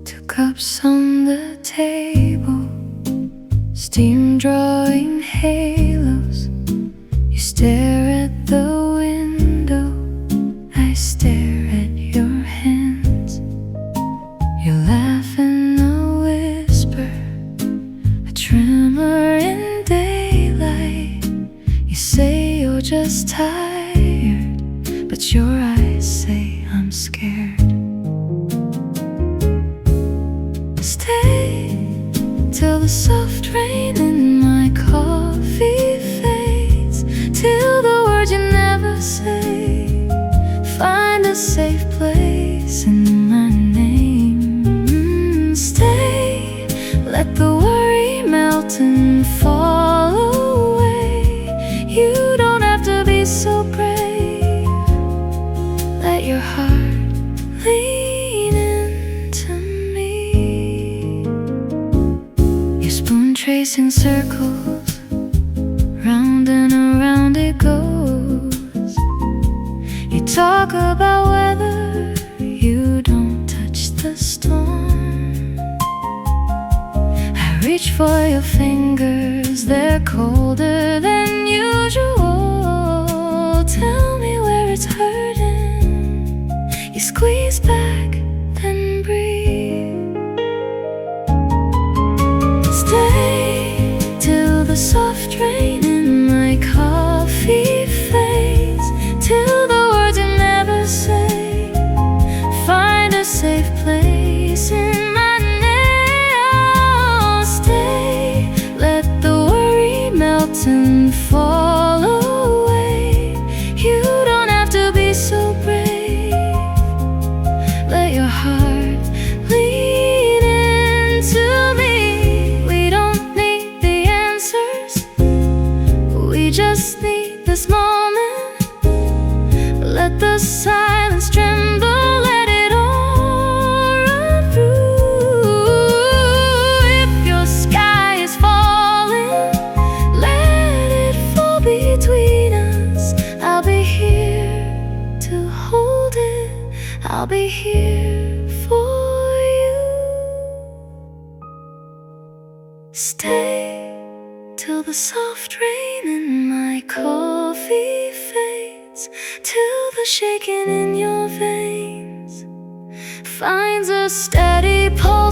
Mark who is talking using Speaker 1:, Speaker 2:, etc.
Speaker 1: Two cups on the table, steam drawing halos. You stare at the window, I stare at your hands. You laugh in a whisper, a tremor in daylight. You say you're just tired, but your eyes say I'm scared. Stay till the soft rain in my coffee fades, till the words you never say find a safe place in my name. Stay, let the worry melt and fall away. You don't have to be so brave. Let your heart lean into me. Your spoon tracing circles, round and around it goes. You talk about weather, you don't touch the storm. I reach for your fingers, they're colder than usual. Tell me where it's hurting. You squeeze back, then breathe. Stay till the soft rain in my coffee fades, till the words you never say find a safe place in my nails. Stay, let the worry melt and fall away. You don't have to be so brave. Let your heart lean into me. We don't need the answers, we just need this moment. Let the silence tremble, let it all run through. If your sky is falling, let it fall between us. I'll be here to hold it, I'll be here for you. Stay till the soft rain in my coffee fades, till the shaking in your veins finds a steady pulse.